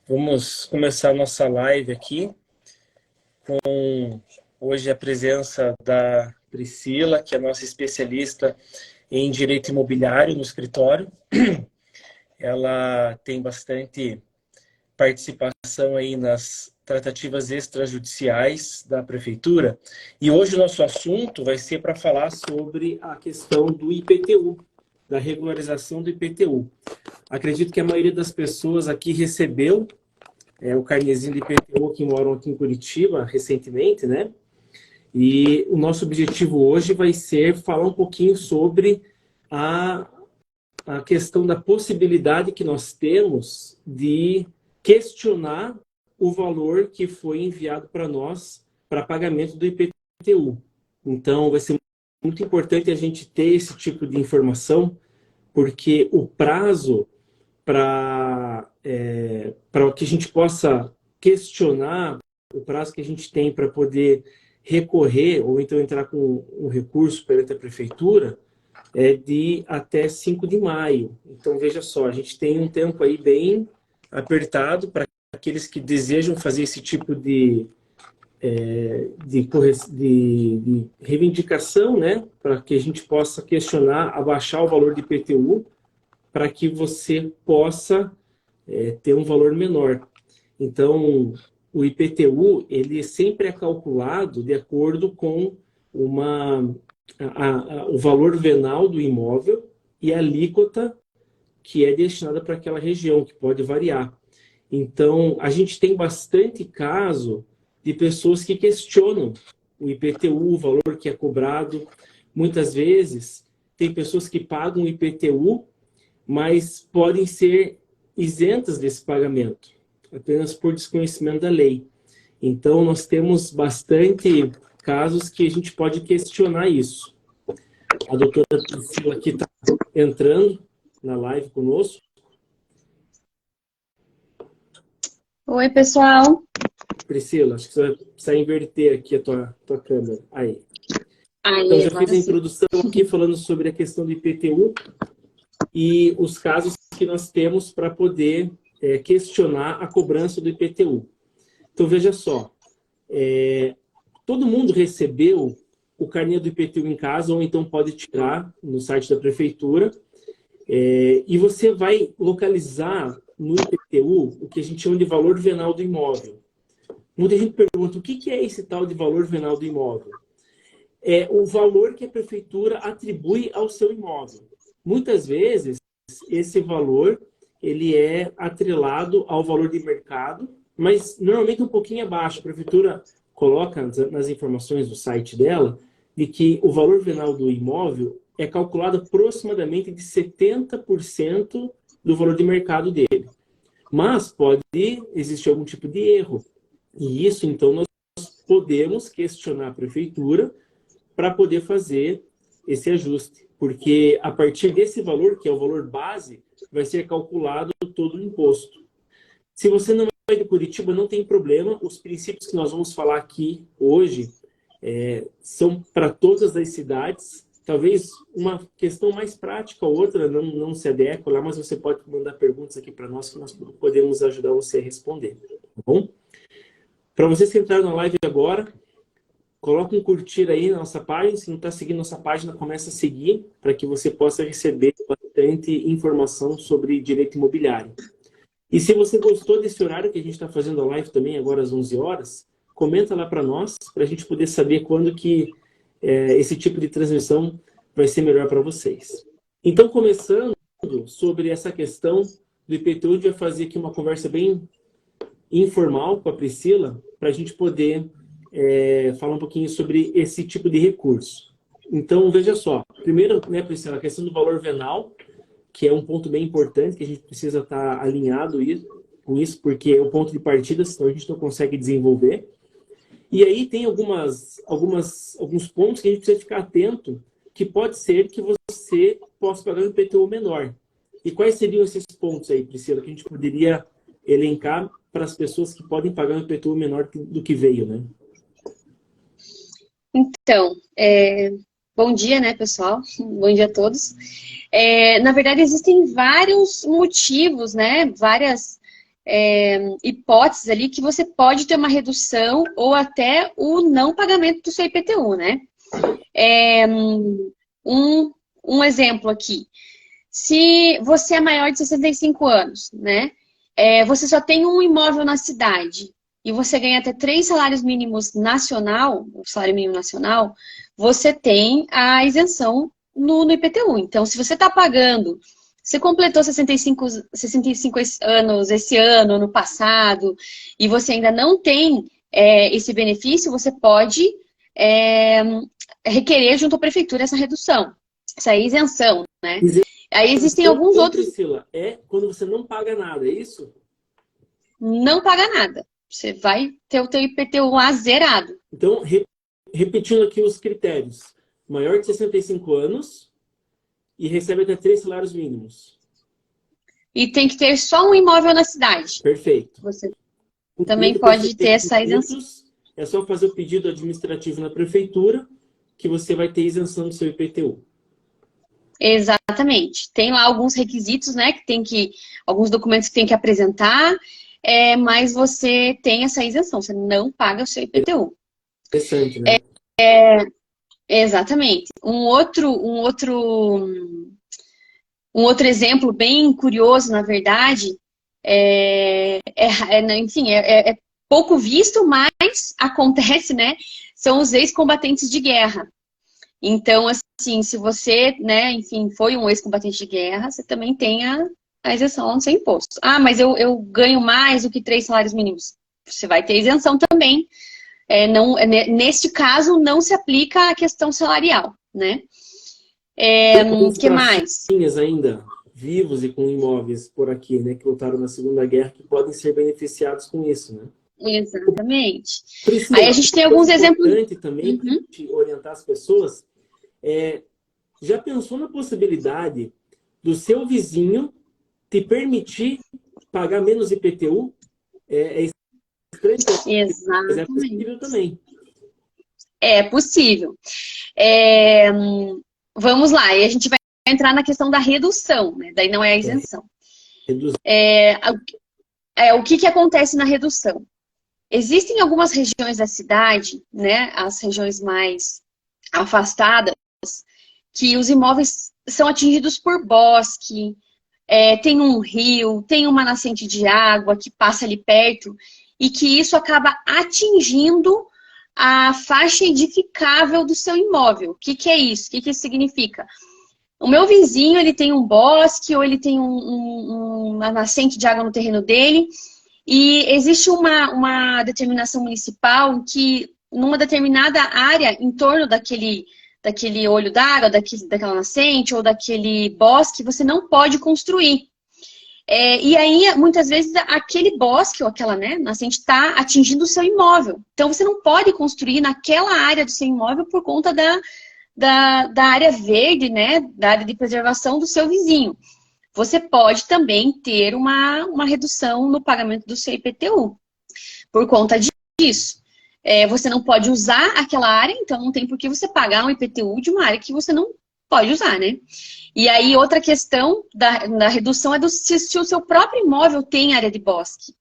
Vamos começar a nossa live aqui com hoje a presença da Priscila, que é nossa especialista em direito imobiliário no escritório. Ela tem bastante participação aí nas tratativas extrajudiciais da prefeitura. E hoje o nosso assunto vai ser para falar sobre a questão do IPTU, da regularização do IPTU. Acredito que a maioria das pessoas aqui recebeu o carnezinho do IPTU, que moram aqui em Curitiba recentemente, né? E o nosso objetivo hoje vai ser falar um pouquinho sobre a questão da possibilidade que nós temos de questionar o valor que foi enviado para nós para pagamento do IPTU. Então, vai ser muito importante a gente ter esse tipo de informação, porque o prazo para que a gente possa questionar, o prazo que a gente tem para poder recorrer ou então entrar com um recurso perante a prefeitura é de até 5 de maio. Então, veja só, a gente tem um tempo aí bem apertado para aqueles que desejam fazer esse tipo de reivindicação, né? Para que a gente possa questionar, abaixar o valor de IPTU, para que você possa ter um valor menor. Então, o IPTU, ele sempre é calculado de acordo com o valor venal do imóvel e a alíquota que é destinada para aquela região, que pode variar. Então, a gente tem bastante caso de pessoas que questionam o IPTU, o valor que é cobrado. Muitas vezes, tem pessoas que pagam o IPTU, mas podem ser isentas desse pagamento, apenas por desconhecimento da lei. Então, nós temos bastante casos que a gente pode questionar isso. A doutora Priscila aqui está entrando na live conosco. Oi, pessoal. Priscila, acho que você vai precisar inverter aqui a tua câmera. Aí. Então, já fiz a introdução aqui falando sobre a questão do IPTU e os casos que nós temos para poder questionar a cobrança do IPTU. Então, veja só, todo mundo recebeu o carnê do IPTU em casa, ou então pode tirar no site da prefeitura, e você vai localizar no IPTU o que a gente chama de valor venal do imóvel. Muita gente pergunta, o que é esse tal de valor venal do imóvel? É o valor que a prefeitura atribui ao seu imóvel. Muitas vezes, esse valor ele é atrelado ao valor de mercado, mas normalmente um pouquinho abaixo. A prefeitura coloca nas informações do site dela de que o valor venal do imóvel é calculado aproximadamente de 70% do valor de mercado dele. Mas pode existir algum tipo de erro. E isso, então, nós podemos questionar a prefeitura para poder fazer esse ajuste. Porque a partir desse valor, que é o valor base, vai ser calculado todo o imposto. Se você não é de Curitiba, não tem problema. Os princípios que nós vamos falar aqui hoje são para todas as cidades. Talvez uma questão mais prática ou outra não se adequa lá, mas você pode mandar perguntas aqui para nós que nós podemos ajudar você a responder. Tá bom? Para vocês que entraram na live agora, coloca um curtir aí na nossa página. Se não está seguindo nossa página, começa a seguir para que você possa receber bastante informação sobre direito imobiliário. E se você gostou desse horário que a gente está fazendo a live também, agora às 11 horas, comenta lá para nós, para a gente poder saber quando que esse tipo de transmissão vai ser melhor para vocês. Então, começando sobre essa questão do IPTU, a gente vai fazer aqui uma conversa bem informal com a Priscila, para a gente poder falar um pouquinho sobre esse tipo de recurso. Então, veja só. Primeiro, né, Priscila, a questão do valor venal, que é um ponto bem importante, que a gente precisa estar alinhado com isso, porque é o ponto de partida, senão a gente não consegue desenvolver. E aí tem alguns pontos que a gente precisa ficar atento, que pode ser que você possa pagar um IPTU menor. E quais seriam esses pontos aí, Priscila, que a gente poderia elencar para as pessoas que podem pagar um IPTU menor do que veio, né? Então, bom dia, né, pessoal? Bom dia a todos. Na verdade, existem vários motivos, né? Várias hipóteses ali que você pode ter uma redução ou até o não pagamento do seu IPTU, né? Um exemplo aqui. Se você é maior de 65 anos, né? Você só tem um imóvel na cidade e você ganha até 3 salários mínimos nacional, o salário mínimo nacional, você tem a isenção no IPTU. Então, se você está pagando, você completou 65 anos esse ano, ano passado, e você ainda não tem esse benefício, você pode requerer junto à prefeitura essa redução, essa isenção, né? Aí existem alguns outros... Priscila, quando você não paga nada, é isso? Não paga nada. Você vai ter o teu IPTU lá zerado. Então, repetindo aqui os critérios. Maior de 65 anos e recebe até 3 salários mínimos. E tem que ter só um imóvel na cidade. Perfeito. Você também pode ter essa isenção. É só fazer o pedido administrativo na prefeitura que você vai ter isenção do seu IPTU. Exatamente. Tem lá alguns requisitos, né? Alguns documentos que tem que apresentar, mas você tem essa isenção. Você não paga o seu IPTU. Interessante, né? Exatamente. Um outro exemplo bem curioso, na verdade, enfim, é pouco visto, mas acontece, né? São os ex-combatentes de guerra. Então, assim, se você, né, enfim, foi um ex-combatente de guerra, você também tem a isenção no seu imposto. Ah, mas eu ganho mais do que 3 salários mínimos. Você vai ter isenção também. Neste caso, não se aplica a questão salarial, né? O que mais? Ainda vivos e com imóveis por aqui, né, que lutaram na Segunda Guerra, que podem ser beneficiados com isso, né? Exatamente. Priscila, aí a gente tem alguns exemplos. Importante também de orientar as pessoas. Já pensou na possibilidade do seu vizinho te permitir pagar menos IPTU? Exatamente. Mas é possível também. É possível. Vamos lá, e a gente vai entrar na questão da redução, né? Daí não é a isenção. O que acontece na redução? Existem algumas regiões da cidade, né? As regiões mais afastadas, que os imóveis são atingidos por bosque, tem um rio, tem uma nascente de água que passa ali perto, e que isso acaba atingindo a faixa edificável do seu imóvel. O que é isso? O que isso significa? O meu vizinho, ele tem um bosque ou ele tem uma nascente de água no terreno dele e existe uma determinação municipal em que numa determinada área em torno daquele olho d'água, daquela nascente ou daquele bosque, você não pode construir. E aí, muitas vezes, aquele bosque ou aquela nascente está atingindo o seu imóvel. Então, você não pode construir naquela área do seu imóvel por conta da área verde, né? Da área de preservação do seu vizinho. Você pode também ter uma redução no pagamento do seu IPTU por conta disso. Você não pode usar aquela área, então não tem por que você pagar um IPTU de uma área que você não pode usar, né? E aí, outra questão da redução é se o seu próprio imóvel tem área de bosque.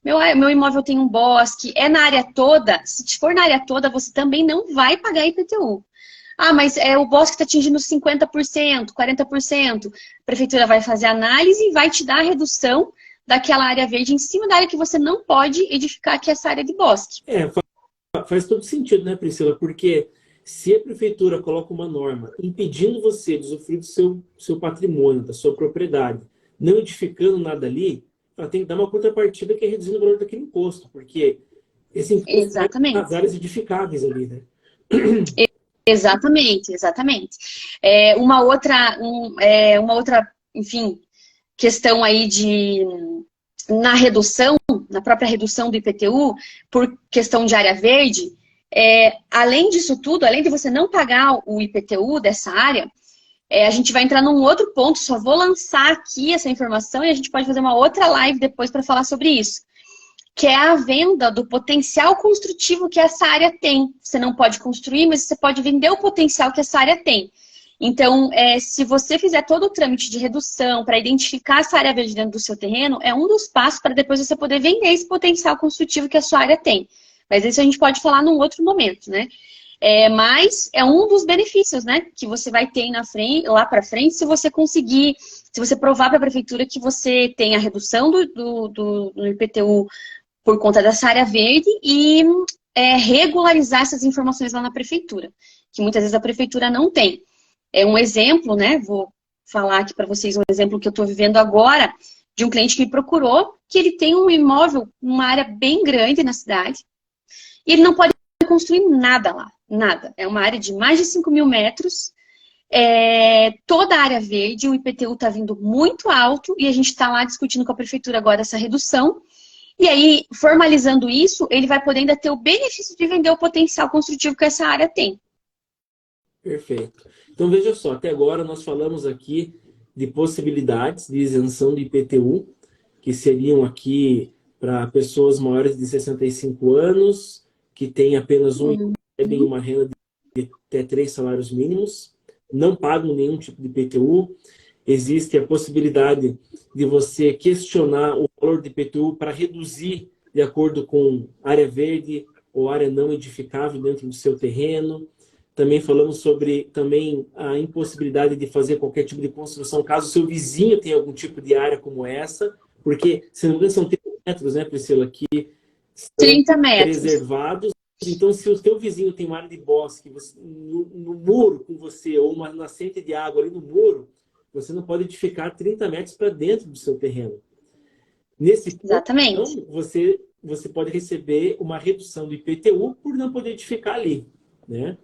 Meu imóvel tem um bosque, na área toda. Se for na área toda, você também não vai pagar IPTU. Ah, mas o bosque está atingindo 50%, 40%. A prefeitura vai fazer análise e vai te dar a redução daquela área verde em cima da área que você não pode edificar, que é essa área de bosque. Faz todo sentido, né, Priscila? Porque se a prefeitura coloca uma norma impedindo você de usufruir do seu patrimônio, da sua propriedade, não edificando nada ali, ela tem que dar uma contrapartida que é reduzindo o valor daquele imposto, porque esse imposto vai nas áreas edificáveis ali, né? Exatamente. Uma outra, enfim, questão aí na redução, na própria redução do IPTU, por questão de área verde, além disso tudo, além de você não pagar o IPTU dessa área, a gente vai entrar num outro ponto, só vou lançar aqui essa informação e a gente pode fazer uma outra live depois para falar sobre isso, que é a venda do potencial construtivo que essa área tem. Você não pode construir, mas você pode vender o potencial que essa área tem. Então, se você fizer todo o trâmite de redução para identificar essa área verde dentro do seu terreno, é um dos passos para depois você poder vender esse potencial construtivo que a sua área tem. Mas isso a gente pode falar num outro momento, né? Mas é um dos benefícios, né, que você vai ter lá para frente se você conseguir, se você provar para a prefeitura que você tem a redução do IPTU por conta dessa área verde e regularizar essas informações lá na prefeitura, que muitas vezes a prefeitura não tem. É um exemplo, né? Vou falar aqui para vocês um exemplo que eu estou vivendo agora, de um cliente que me procurou, que ele tem um imóvel, uma área bem grande na cidade, e ele não pode construir nada lá, nada. É uma área de mais de 5.000 metros, toda a área verde, o IPTU está vindo muito alto, e a gente está lá discutindo com a prefeitura agora essa redução, e aí, formalizando isso, ele vai poder ainda ter o benefício de vender o potencial construtivo que essa área tem. Perfeito. Então, veja só, até agora nós falamos aqui de possibilidades de isenção do IPTU, que seriam aqui para pessoas maiores de 65 anos, que têm apenas recebem uma renda de até 3 salários mínimos, não pagam nenhum tipo de IPTU. Existe a possibilidade de você questionar o valor de IPTU para reduzir de acordo com área verde ou área não edificável dentro do seu terreno. Também falamos sobre a impossibilidade de fazer qualquer tipo de construção, caso o seu vizinho tenha algum tipo de área como essa, porque, se não me engano, são 30 metros, né, Priscila, que 30 metros. Preservados. Então, se o seu vizinho tem uma área de bosque no muro com você, ou uma nascente de água ali no muro, você não pode edificar 30 metros para dentro do seu terreno. Nesse ponto, exatamente. então, você pode receber uma redução do IPTU por não poder edificar ali, né?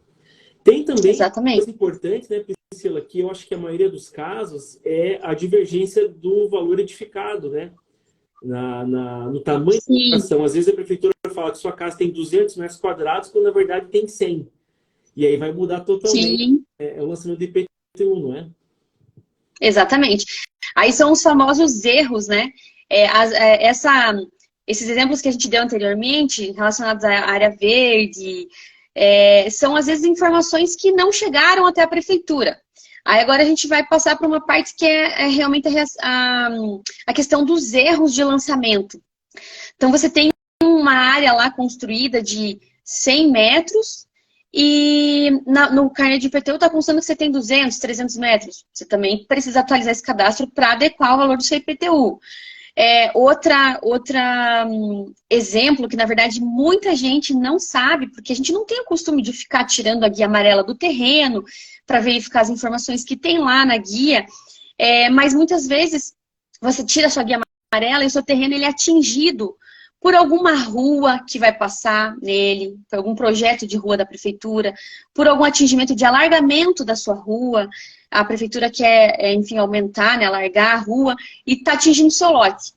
Tem também exatamente. uma coisa importante, né, Priscila, que eu acho que a maioria dos casos é a divergência do valor edificado, né? No tamanho da edificação. Às vezes a prefeitura fala que sua casa tem 200 metros quadrados, quando na verdade tem 100. E aí vai mudar totalmente o lançamento do IPTU, não é? Exatamente. Aí são os famosos erros, né? Esses exemplos que a gente deu anteriormente, relacionados à área verde, são às vezes informações que não chegaram até a prefeitura. Aí agora a gente vai passar para uma parte que é realmente a questão dos erros de lançamento. Então você tem uma área lá construída de 100 metros e no carnê de IPTU está constando que você tem 200, 300 metros. Você também precisa atualizar esse cadastro para adequar o valor do seu IPTU. Exemplo que, na verdade, muita gente não sabe, porque a gente não tem o costume de ficar tirando a guia amarela do terreno para verificar as informações que tem lá na guia, mas muitas vezes você tira a sua guia amarela e o seu terreno ele é atingido por alguma rua que vai passar nele, por algum projeto de rua da prefeitura, por algum atingimento de alargamento da sua rua. A prefeitura quer, enfim, aumentar, né, alargar a rua e está atingindo o seu lote.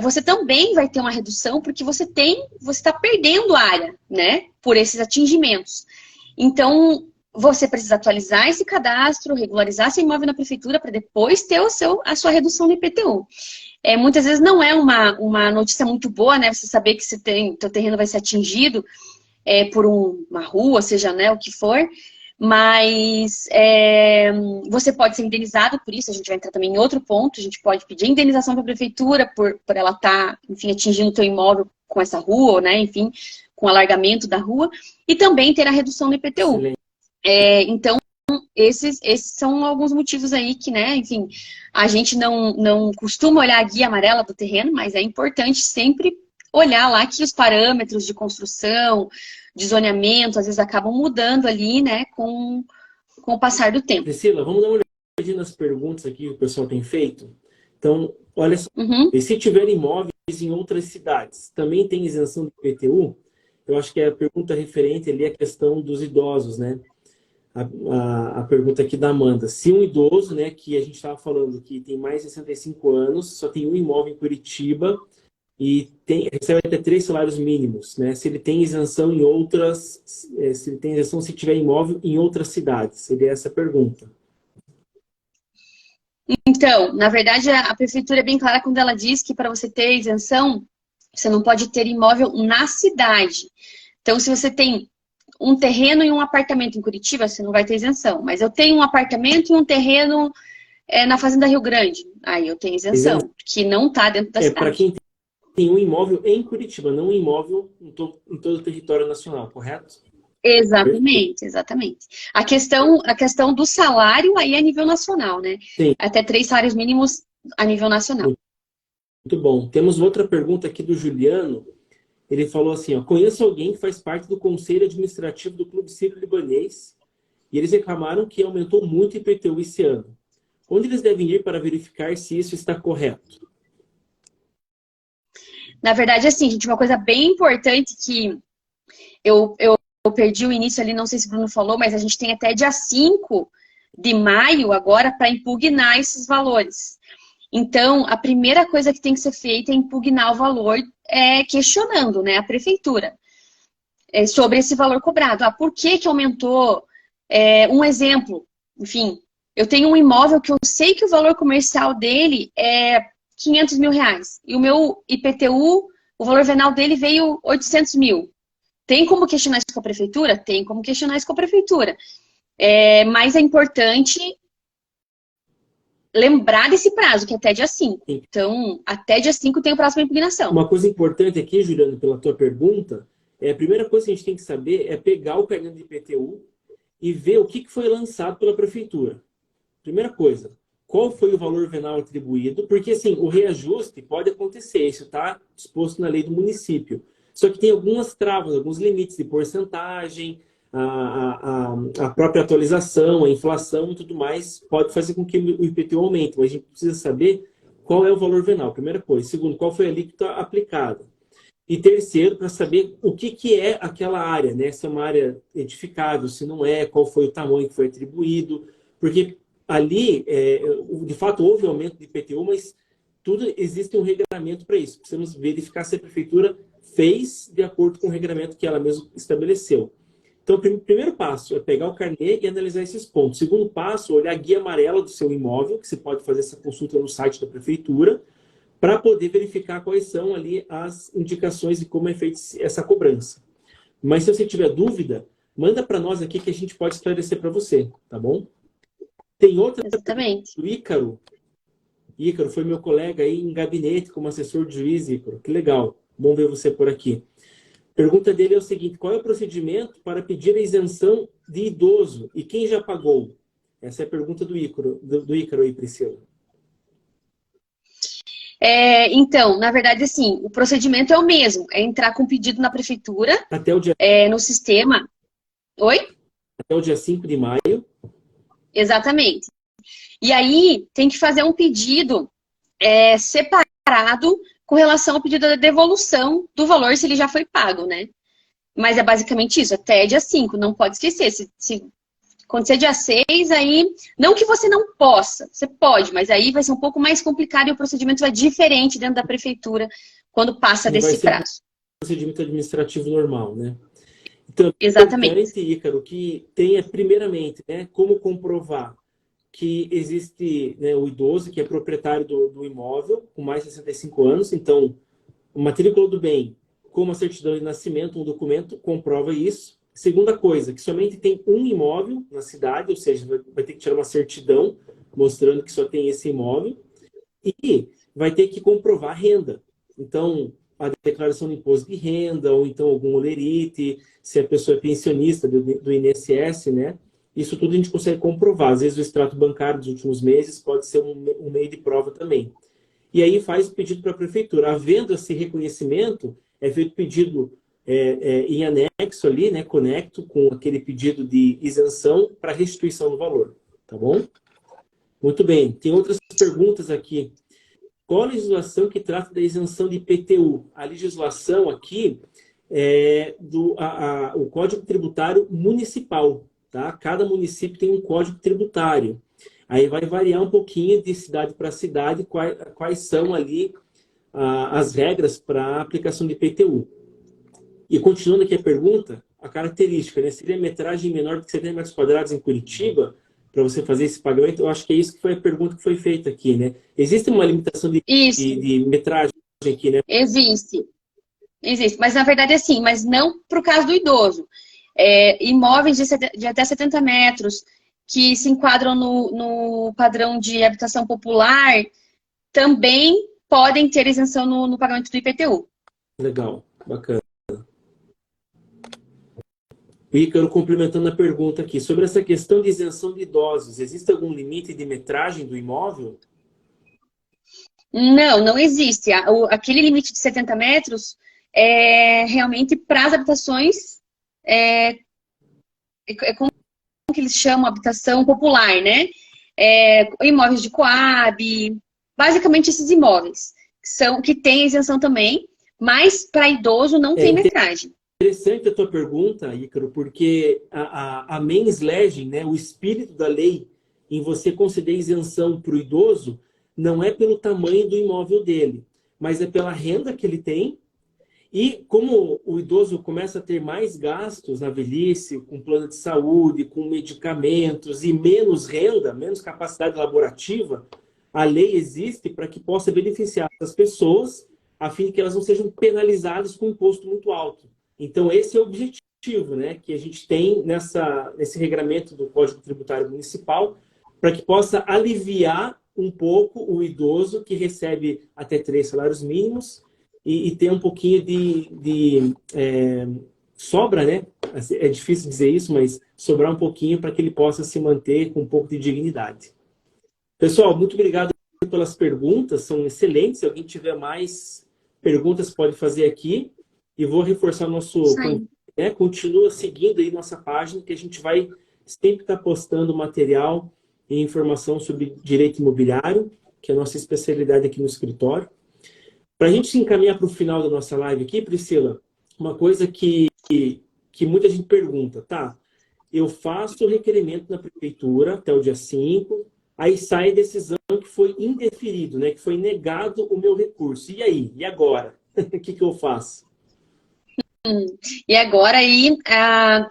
Você também vai ter uma redução porque você está perdendo área, né, por esses atingimentos. Então, você precisa atualizar esse cadastro, regularizar seu imóvel na prefeitura para depois ter a sua redução no IPTU. Muitas vezes não é uma notícia muito boa, né, você saber que seu terreno vai ser atingido por uma rua, seja, né, o que for. Mas você pode ser indenizado por isso, a gente vai entrar também em outro ponto, a gente pode pedir indenização para a prefeitura por ela estar, enfim, atingindo o teu imóvel com essa rua, né, enfim, com o alargamento da rua, e também ter a redução do IPTU. Então, esses são alguns motivos aí que, né, enfim, a gente não costuma olhar a guia amarela do terreno, mas é importante sempre olhar lá que os parâmetros de construção, de zoneamento, às vezes acabam mudando ali, né, com o passar do tempo. Priscila, vamos dar uma olhadinha nas perguntas aqui que o pessoal tem feito. Então, olha só, e se tiver imóveis em outras cidades, também tem isenção do IPTU? Eu acho que a pergunta referente ali é a questão dos idosos, né? A pergunta aqui da Amanda. Se um idoso, né, que a gente estava falando que tem mais de 65 anos, só tem um imóvel em Curitiba, e recebe até 3 salários mínimos, né? Se ele tem isenção em outras, se ele tem isenção se tiver imóvel em outras cidades, seria essa a pergunta. Então, na verdade, a prefeitura é bem clara quando ela diz que para você ter isenção, você não pode ter imóvel na cidade. Então, se você tem um terreno e um apartamento em Curitiba, você não vai ter isenção. Mas eu tenho um apartamento e um terreno na Fazenda Rio Grande. Aí eu tenho isenção, que não está dentro da cidade. Para quem tem um imóvel em Curitiba, não um imóvel em todo o território nacional, correto? Exatamente, exatamente. A questão do salário aí é a nível nacional, né? Sim. Até 3 salários mínimos a nível nacional. Muito bom. Temos outra pergunta aqui do Juliano. Ele falou assim, ó, conheço alguém que faz parte do conselho administrativo do Clube Sírio-Libanês e eles reclamaram que aumentou muito o IPTU esse ano. Onde eles devem ir para verificar se isso está correto? Na verdade, assim, gente, uma coisa bem importante que eu perdi o início ali, não sei se o Bruno falou, mas a gente tem até dia 5 de maio agora para impugnar esses valores. Então, a primeira coisa que tem que ser feita é impugnar o valor, questionando, né, a prefeitura sobre esse valor cobrado. Ah, por que aumentou? Um exemplo, enfim, eu tenho um imóvel que eu sei que o valor comercial dele é 500 mil reais. E o meu IPTU, o valor venal dele veio 800 mil. Tem como questionar isso com a prefeitura? Tem como questionar isso com a prefeitura. Mas é importante lembrar desse prazo, que é até dia 5. Sim. Então, até dia 5 tem o prazo para impugnação. Uma coisa importante aqui, Juliano, pela tua pergunta, a primeira coisa que a gente tem que saber é pegar o carnê do IPTU e ver o que foi lançado pela prefeitura. Primeira coisa, qual foi o valor venal atribuído? Porque, assim, o reajuste pode acontecer, isso está disposto na lei do município. Só que tem algumas travas, alguns limites de porcentagem, a própria atualização, a inflação e tudo mais pode fazer com que o IPTU aumente. Mas a gente precisa saber qual é o valor venal, primeira coisa. Segundo, qual foi a alíquota aplicada. E terceiro, para saber o que é aquela área, né? Se é uma área edificável, se não é, qual foi o tamanho que foi atribuído. Porque ali, de fato, houve aumento de IPTU, mas tudo existe um regramento para isso. Precisamos verificar se a prefeitura fez de acordo com o regramento que ela mesma estabeleceu. Então, o primeiro passo é pegar o carnê e analisar esses pontos. O segundo passo, olhar a guia amarela do seu imóvel, que você pode fazer essa consulta no site da prefeitura, para poder verificar quais são ali as indicações de como é feita essa cobrança. Mas se você tiver dúvida, manda para nós aqui que a gente pode esclarecer para você, tá bom? Tem outra Exatamente. do Ícaro. Ícaro foi meu colega aí em gabinete como assessor de juiz, Ícaro. Que legal. Bom ver você por aqui. A pergunta dele é o seguinte, qual é o procedimento para pedir a isenção de idoso e quem já pagou? Essa é a pergunta do Ícaro aí, Priscila. Então, na verdade, assim, o procedimento é o mesmo. É entrar com pedido na prefeitura, até o dia... no sistema. Oi? Até o dia 5 de maio. Exatamente. E aí, tem que fazer um pedido separado com relação ao pedido da devolução do valor, se ele já foi pago, né? Mas é basicamente isso, até dia 5, não pode esquecer. Se acontecer dia 6, aí... Não que você não possa, você pode, mas aí vai ser um pouco mais complicado e o procedimento é diferente dentro da prefeitura quando passa desse prazo. Um procedimento administrativo normal, né? Então, exatamente. É importante, Ícaro, que tenha, primeiramente, né, como comprovar que existe, né, o idoso que é proprietário do imóvel com mais de 65 anos. Então, o matrícula do bem, como a certidão de nascimento, um documento comprova isso. Segunda coisa, que somente tem um imóvel na cidade, ou seja, vai ter que tirar uma certidão mostrando que só tem esse imóvel. E vai ter que comprovar a renda. Então, a declaração de imposto de renda, ou então algum olerite, se a pessoa é pensionista do INSS, né? Isso tudo a gente consegue comprovar. Às vezes o extrato bancário dos últimos meses pode ser um meio de prova também. E aí faz o pedido para a prefeitura. Havendo esse reconhecimento, é feito pedido em anexo ali, né, conecto com aquele pedido de isenção para restituição do valor. Tá bom? Muito bem. Tem outras perguntas aqui. Qual a legislação que trata da isenção de IPTU? A legislação aqui é o Código Tributário Municipal. Tá? Cada município tem um código tributário. Aí vai variar um pouquinho de cidade para cidade quais são ali as regras para a aplicação de IPTU. E continuando aqui a pergunta, a característica, né? Seria metragem menor do que 70 metros quadrados em Curitiba para você fazer esse pagamento? Eu acho que é isso que foi a pergunta que foi feita aqui, né? Existe uma limitação de metragem aqui, né? Existe, mas na verdade assim, mas não para o caso do idoso. Imóveis de até 70 metros, que se enquadram no padrão de habitação popular, também podem ter isenção no pagamento do IPTU. Legal, bacana. Ícaro, complementando a pergunta aqui, sobre essa questão de isenção de idosos, existe algum limite de metragem do imóvel? Não existe. Aquele limite de 70 metros é realmente para as habitações, como que eles chamam, habitação popular, né? Imóveis de Coab, basicamente esses imóveis, que têm isenção também, mas para idoso não tem metragem. Interessante a tua pergunta, Ícaro, porque a mens legem, né, o espírito da lei em você conceder isenção para o idoso não é pelo tamanho do imóvel dele, mas é pela renda que ele tem. E como o idoso começa a ter mais gastos na velhice, com plano de saúde, com medicamentos e menos renda, menos capacidade laborativa, a lei existe para que possa beneficiar as pessoas, a fim de que elas não sejam penalizadas com um imposto muito alto. Então, esse é o objetivo, né, que a gente tem nesse regramento do Código Tributário Municipal, para que possa aliviar um pouco o idoso que recebe até 3 salários mínimos e ter um pouquinho de sobra, né? É difícil dizer isso, mas sobrar um pouquinho para que ele possa se manter com um pouco de dignidade. Pessoal, muito obrigado pelas perguntas, são excelentes. Se alguém tiver mais perguntas, pode fazer aqui. E vou reforçar nosso... continua seguindo aí nossa página, que a gente vai sempre estar postando material e informação sobre direito imobiliário, que é a nossa especialidade aqui no escritório. Para a gente se encaminhar para o final da nossa live aqui, Priscila, uma coisa que muita gente pergunta, tá? Eu faço o requerimento na prefeitura até o dia 5, aí sai a decisão que foi indeferido, né? Que foi negado o meu recurso. E aí? E agora? O que eu faço? E agora, aí,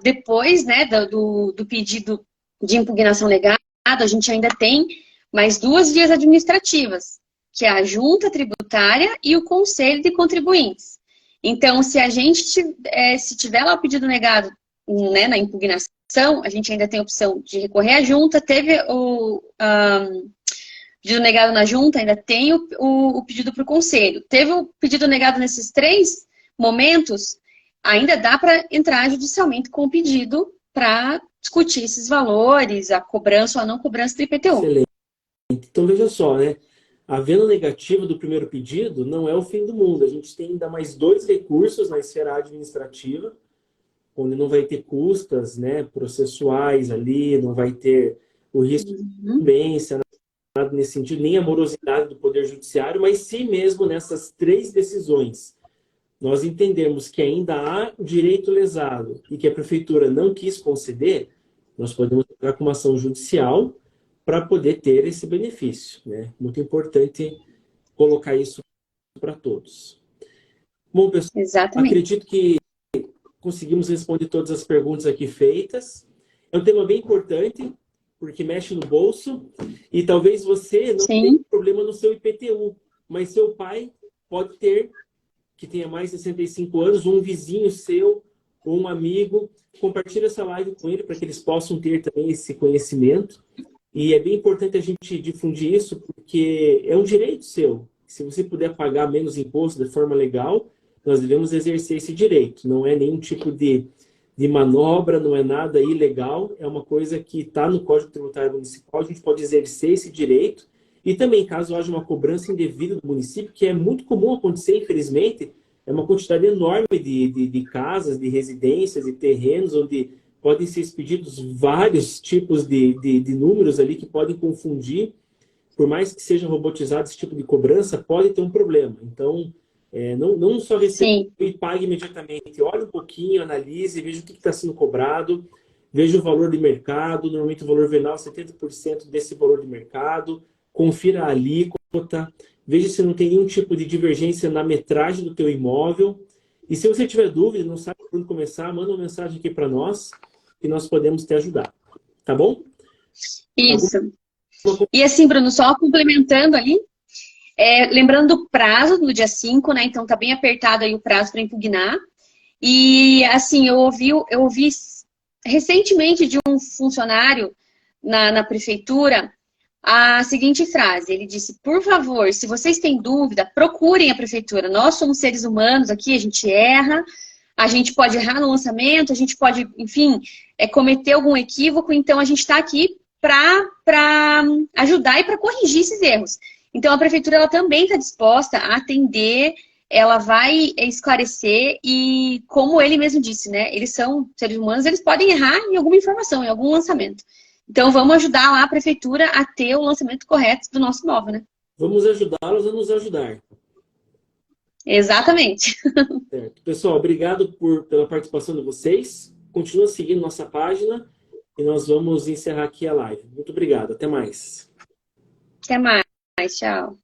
depois, né, do pedido de impugnação negada, a gente ainda tem mais 2 vias administrativas, que é a Junta Tributária e o Conselho de Contribuintes. Então, se a gente se tiver lá o pedido negado, né, na impugnação, a gente ainda tem a opção de recorrer à Junta. Teve o pedido negado na Junta, ainda tem o pedido para o Conselho. Teve o pedido negado nesses 3 momentos, ainda dá para entrar judicialmente com o pedido para discutir esses valores, a cobrança ou a não cobrança do IPTU. Excelente. Então, veja só, né? A venda negativa do primeiro pedido não é o fim do mundo. A gente tem ainda mais 2 recursos na esfera administrativa, onde não vai ter custas, né, processuais ali, não vai ter o risco de incumbência, nada nesse sentido, nem a morosidade do Poder Judiciário, mas sim mesmo nessas 3 decisões. Nós entendemos que ainda há direito lesado e que a Prefeitura não quis conceder, nós podemos entrar com uma ação judicial para poder ter esse benefício, né? Muito importante colocar isso para todos. Bom, pessoal, Exatamente. Acredito que conseguimos responder todas as perguntas aqui feitas. É um tema bem importante, porque mexe no bolso, e talvez você não tenha problema no seu IPTU, mas seu pai pode ter, que tenha mais de 65 anos, um vizinho seu, ou um amigo. Compartilhe essa live com ele, para que eles possam ter também esse conhecimento. E é bem importante a gente difundir isso, porque é um direito seu. Se você puder pagar menos imposto de forma legal, nós devemos exercer esse direito. Não é nenhum tipo de manobra, não é nada ilegal, é uma coisa que está no Código Tributário Municipal, a gente pode exercer esse direito. E também, caso haja uma cobrança indevida do município, que é muito comum acontecer, infelizmente, é uma quantidade enorme de casas, de residências, de terrenos, onde podem ser expedidos vários tipos de números ali que podem confundir. Por mais que seja robotizado esse tipo de cobrança, pode ter um problema. Então, não só receba e pague imediatamente. Olhe um pouquinho, analise, veja o que está sendo cobrado, veja o valor de mercado, normalmente o valor venal é 70% desse valor de mercado, confira a alíquota, veja se não tem nenhum tipo de divergência na metragem do teu imóvel. E se você tiver dúvida, não sabe por onde começar, manda uma mensagem aqui para nós, que nós podemos te ajudar. Tá bom? Isso. E assim, Bruno, só complementando ali, lembrando do prazo do dia 5, né? Então tá bem apertado aí o prazo para impugnar. E assim, eu ouvi recentemente de um funcionário na prefeitura a seguinte frase. Ele disse, por favor, se vocês têm dúvida, procurem a prefeitura. Nós somos seres humanos aqui, a gente erra, a gente pode errar no lançamento, a gente pode, enfim, cometer algum equívoco, então a gente está aqui para ajudar e para corrigir esses erros. Então a prefeitura ela também está disposta a atender, ela vai esclarecer e, como ele mesmo disse, né, eles são seres humanos, eles podem errar em alguma informação, em algum lançamento. Então, vamos ajudar lá a prefeitura a ter o lançamento correto do nosso imóvel, né? Vamos ajudá-los a nos ajudar. Exatamente. Certo. Pessoal, obrigado pela participação de vocês. Continua seguindo nossa página e nós vamos encerrar aqui a live. Muito obrigado. Até mais. Até mais. Tchau.